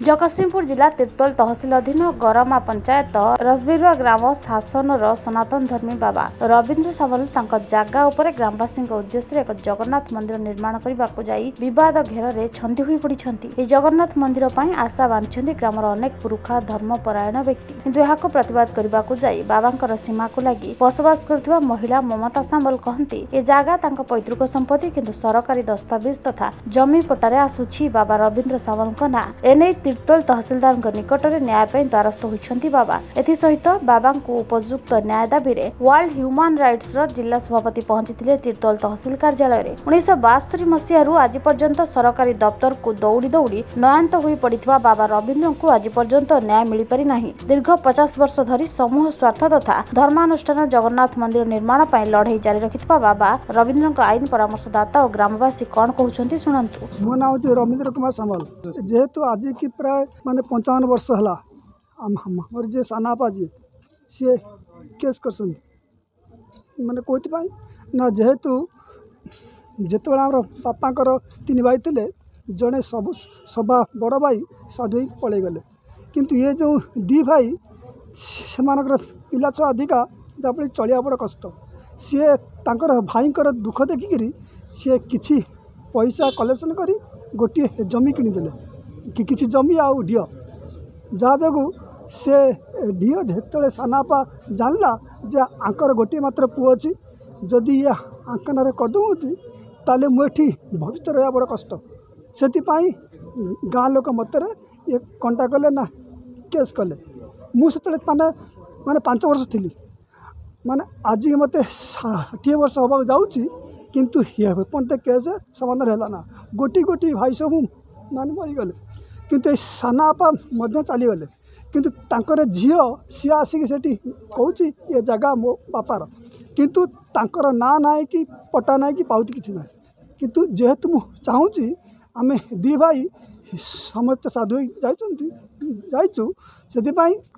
जगतसिंहपुर जिला तिर्तोल तहसिल अधीन गरमा पंचायत रसबिरुआ ग्राम शासनर सनातन धर्मी बाबा रवींद्र सावल जगह उपर ग्रामवासी उद्देश्य एक जगन्नाथ मंदिर निर्माण करने विवाद घेर में छंदी हो पड़ी। जगन्नाथ मंदिर पर आशा बांधि ग्रामर अनेक पुरुखा धर्मपरायण व्यक्ति किंतु यहाँ प्रतिवाद करने को जाई बाबा सीमा को लगी बसवास कर महिला ममता सावल कहती ए जगह पैतृक संपत्ति किंतु सरकारी दस्तावेज तथा जमी पट्टारे आसुछि बाबा रवींद्र सावल ना एने तिर्तोल तहसिलदार निकट में न्याय द्वारस्थ होती बाबा एसहित बाबा को उपयुक्त न्याय दाबी वर्ल्ड ह्यूमन राइट्स जिला सभापति पहुंची तिर्तोल तहसिल कार्यालय में 1972 मसीह आज पर्यंत सरकारी दफ्तर को दौड़ी दौड़ी नयंत हो पड़ा बाबा रवींद्र को आज पर्यंत न्याय मिल पारि नहीं। दीर्घ 50 वर्ष धरी समूह स्वार्थ तथा धर्मानुष्ठान जगन्नाथ मंदिर निर्माण पर लड़ाई जारी रखिथिबा बाबा रवींद्र आईन परामर्शदाता और ग्रामवासी कौन कहते शुणु। मो ना हूँ रवींद्र कुमार सामल जेहेतु आज की प्राय माने 55 वर्ष है मोर जे सानापा जी सी केस कर माने कौन ना जेहेतु जिते आम बापाकर 3 भाई थे जड़े सब सभा बड़ भाई साधु पलि गले किंतु ये जो 2 भाई से पिला छुआ अधिका जहाँ चलिया बड़ कष्ट सी भाई दुख देखिकी सी किसी पैसा कलेक्शन करी गोटे जमी किनीदे कि जमी आउ ढीओ जहाँ जगू से ढीओ जो सानापा जानला जे आंकर गोटे मात्र पुओ अच्छी जदि ये आंकन करदे ताले मुझे भविष्य रहा बड़ कष्ट से गाँ लोक मतरे ये कंटा कले ना केस कले मुझे माने माने 5 वर्ष थी माने आज मत 60 वर्ष हवा जाऊँगी किंतु ये पर्यंत केस समाधान है ना गोटी गोटी भाई सब माने मरीगले किंतु सानापा चलीगले किंतु तांकर झील सी आसिक से कौच ये जगह मो बापार किंतु तांकर ना ना कि पट्टा ना कि पाउती किसी ना किंतु जेहेतु मु चाहूँगी आमे 2 भाई समस्त साधु जाइचु से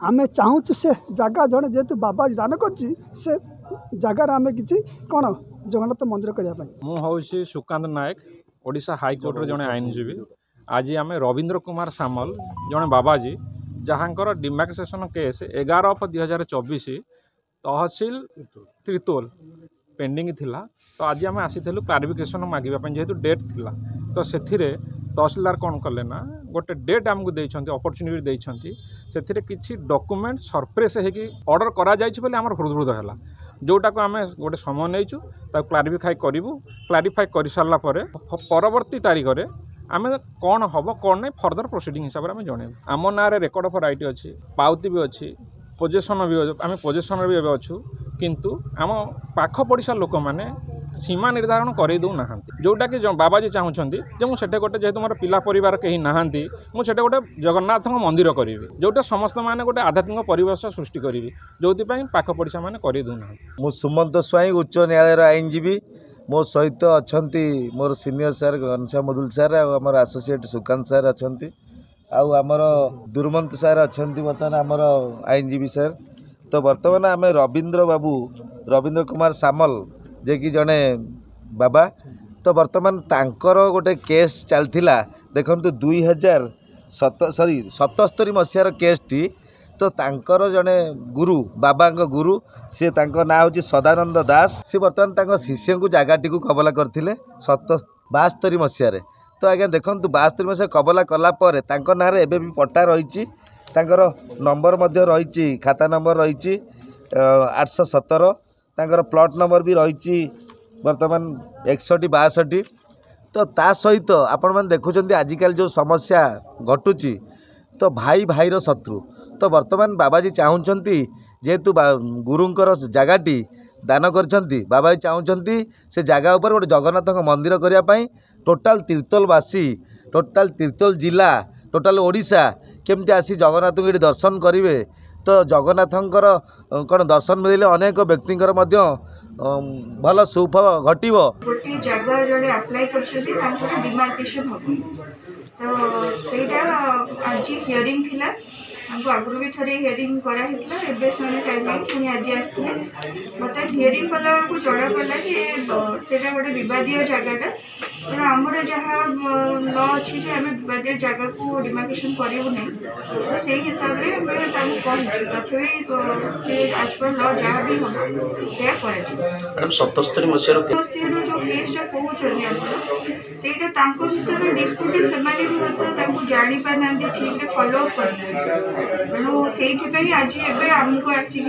आमे चाहूँ से जगह जड़े जेहेतु बाबा दान कर जगार आमे किसी कौन जगन्नाथ मंदिर करने मुझे सुकांत नायक ओडिशा हाईकोर्ट जड़े आईनजीवी आज आम रवींद्र कुमार सामल जड़े बाबाजी जहाँकर डिमार्केशन केस 11/2024 तहसिल तिर्तोल पेंडिंग थिला तो आज आम आसीलु क्लारिफिकेशन मागिबा जेहेतु डेट थिला तो से तहसिलदार कौन कले ना गोटे डेट आमको देइछंती अपॉर्चुनिटी देइछंती से किसी डॉक्यूमेंट सरप्रेस होगी ऑर्डर करा जाइछि बोले हमर हृदहृद है जोटा को आम गोटे समय नहींचु क्लारिफाई करूँ क्लारिफाई कर सारा परवर्ती तारीख में आम कौन हम कौन नहीं फर्दर प्रोसीडिंग हिसाब से जन आम ना रेकर्ड ऑफ राइट अच्छी पाउती भी अच्छी पोजेसन भी आम पोजेसन भी अच्छु किंतु आम पाख पड़िशा लोक मैंने सीमा निर्धारण कर दूना जोटा कि बाबाजी चाहूँगी जे मुझे गोटे जेहतु मोर पिला परिवार कहीं नहांती मुझे गोटे जगन्नाथ मंदिर करी जोटा समस्त माने गोटे आध्यात्मिक परिवेश सृष्टि करी जो पाख पड़िशा मैंने कर दूना। मु सुमंत स्वाई उच्च न्यायालय आईनजीवी मो सहित अच्छा मोर सीनियर सार घनश्याम मधुल सार आमर एसोसिएट सुकांत सार अच्छा आमर दुर्मंत सार अच्छा बर्तमान आमर आईनजीवी सार तो बर्तमान आम रवींद्र बाबू रवींद्र कुमार सामल जे कि जड़े बाबा तो बर्तमान तांकर गोटे केस चलता देखु 2077 मसीहार केसटी तो तांकर जड़े गुरु बाबा गुरु सी ना हूँ सदानंद दास सी बर्तमान शिष्य को जगह को कबला करते 72 मसीह तो आज्ञा देखु 72 मसीहा कबला कलापर ना एवं भी पट्टा रही नंबर रही खाता नंबर रही 817 तांकर प्लॉट नंबर भी रही बर्तमान 61-62 तो ता सहित आपण मैंने देखुं आजिकल जो समस्या घटुची तो भाई भाईर शत्रु तो बर्तमान बाबाजी चाहूँगी जेहेतु गुरुंकर जगहटी दान कर बाबाजी चाहूँगी से जगह उपर गोटे जगन्नाथ मंदिर करने टोटाल तिर्तोलवासी टोटाल तिर्तोल जिला टोटाल ओडिशा केमती आसी जगन्नाथ को ये दर्शन करेंगे तो जगन्नाथंकर कौन दर्शन मिले अनेक व्यक्तिंकर भल सुफल घटो गोटे जगह जो अप्लाई कर डिमार्केशन हम तो आज हियरिंग थिला हमको आगुरी भी थोड़े हियरिंग करा हितला एबे से टाइम पुनी आज आसते मत हियरिंग कला को जड़ा पड़ा जे सेटा गोटे विवादीय जगहटा तेना आमर जहाँ ल अच्छी जे आम विवादीय जगह को डिमार्केशन करूँ नहीं से हिसाब से आम कही तथापि आज पर ल जहाँ भी हम मैडम 77 मसीह जो केसटा कहते सेटा भर डिस्प्यूट से जानी पाना ठीक फॉलो अप करना तेणु से आज आमको आसिक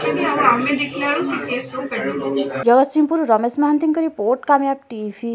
जनाऊँ आम देखला से केस सब पेंडिंग। जगतसिंहपुर रमेश महांती रिपोर्ट कामयाब टीवी।